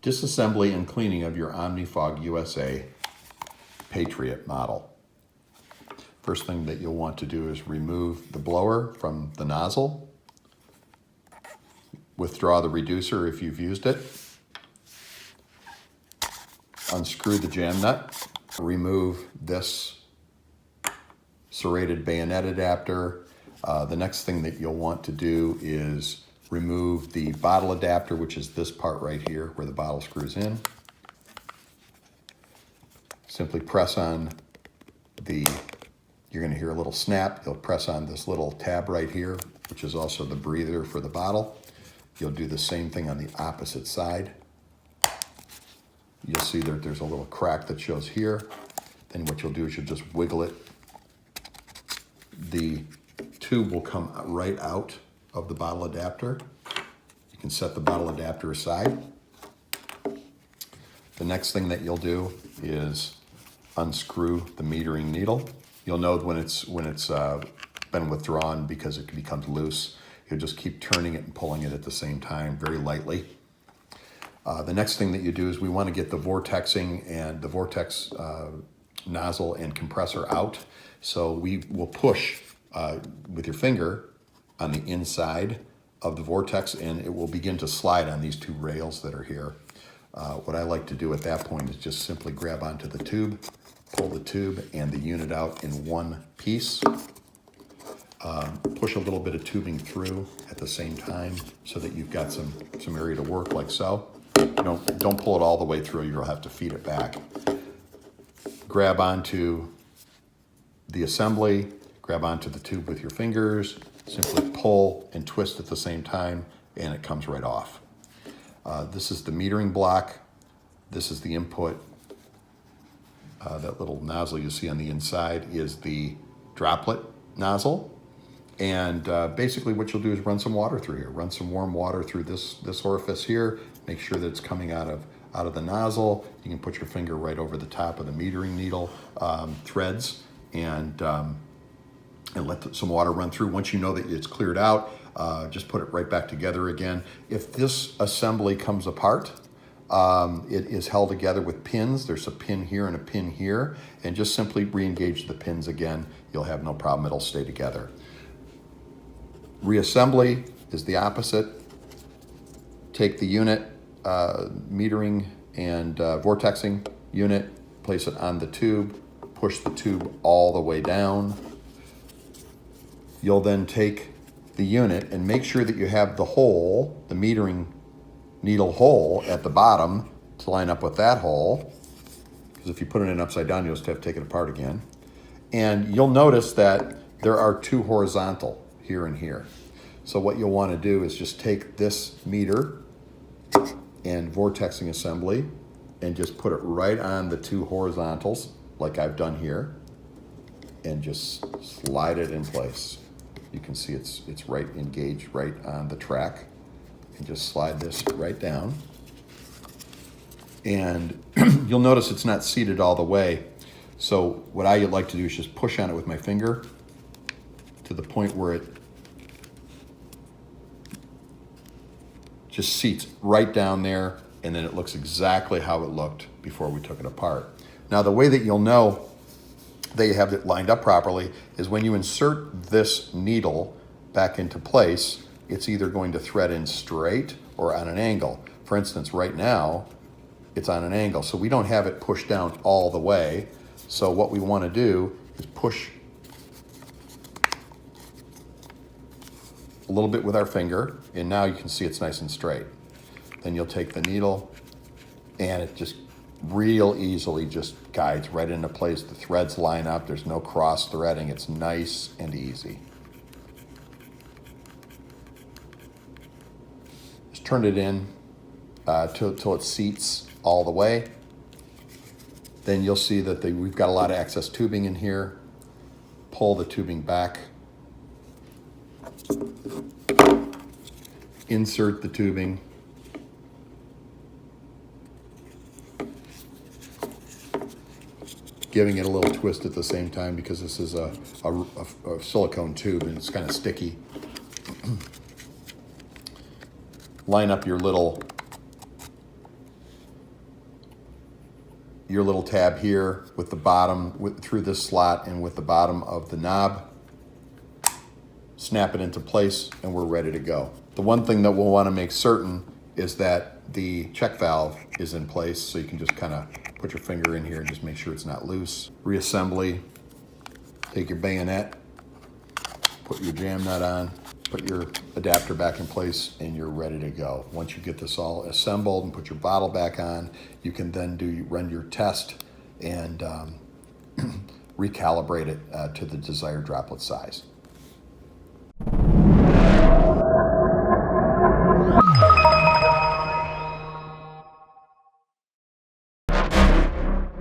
Disassembly and cleaning of your OMNIfog USA Patriot model. First thing that you'll want to do is remove the blower from the nozzle. Withdraw the reducer if you've used it. Unscrew the jam nut. Remove this serrated bayonet adapter. The next thing that you'll want to do is remove the bottle adapter, which is this part right here where the bottle screws in. Simply press on you're going to hear a little snap. You'll press on this little tab right here, which is also the breather for the bottle. You'll do the same thing on the opposite side. You'll see that there's a little crack that shows here. Then what you'll do is you'll just wiggle it. The tube will come right out of the bottle adapter. You can set the bottle adapter aside. The next thing that you'll do is unscrew the metering needle. You'll know when it's been withdrawn because it becomes loose. You'll just keep turning it and pulling it at the same time, very lightly. The next thing that you do is we want to get the vortexing and the vortex nozzle and compressor out. So we will push with your finger on the inside of the vortex, and it will begin to slide on these two rails that are here. What I like to do at that point is just simply grab onto the tube, pull the tube and the unit out in one piece. Push a little bit of tubing through at the same time so that you've got some area to work like so. Don't pull it all the way through, you'll have to feed it back. Grab onto the assembly, grab onto the tube with your fingers, simply pull and twist at the same time, and it comes right off. This is the metering block. This is the input. That little nozzle you see on the inside is the droplet nozzle. And basically what you'll do is run some water through here. Run some warm water through this orifice here. Make sure that it's coming out of the nozzle. You can put your finger right over the top of the metering needle threads and let some water run through. Once you know that it's cleared out, just put it right back together again. If this assembly comes apart, it is held together with pins. There's a pin here and a pin here, and just simply re-engage the pins again. You'll have no problem, it'll stay together. Reassembly is the opposite. Take the unit, metering and vortexing unit, place it on the tube, push the tube all the way down. You'll then take the unit and make sure that you have the hole, the metering needle hole at the bottom to line up with that hole, because if you put it in upside down, you'll just have to take it apart again. And you'll notice that there are two horizontal here and here. So what you'll want to do is just take this meter and vortexing assembly and just put it right on the two horizontals like I've done here and just slide it in place. You can see it's right engaged right on the track, and just slide this right down. And you'll notice it's not seated all the way. So what I like to do is just push on it with my finger to the point where it just seats right down there, and then it looks exactly how it looked before we took it apart. Now the way that you'll know that you have it lined up properly is when you insert this needle back into place, it's either going to thread in straight or on an angle. For instance, right now, it's on an angle, so we don't have it pushed down all the way. So what we want to do is push a little bit with our finger, and now you can see it's nice and straight. Then you'll take the needle, and it just real easily just guides right into place. The threads line up, there's no cross threading, it's nice and easy. Just turn it in till it seats all the way. Then you'll see that we've got a lot of excess tubing in here. Pull the tubing back. Insert the tubing. Giving it a little twist at the same time because this is a silicone tube and it's kind of sticky. Line up your little your little tab here with the bottom, through this slot and with the bottom of the knob. Snap it into place and we're ready to go. The one thing that we'll want to make certain is that the check valve is in place, so you can just kind of put your finger in here and just make sure it's not loose. Reassembly, take your bayonet, put your jam nut on, put your adapter back in place, and you're ready to go. Once you get this all assembled and put your bottle back on, you can then run your test and recalibrate it to the desired droplet size.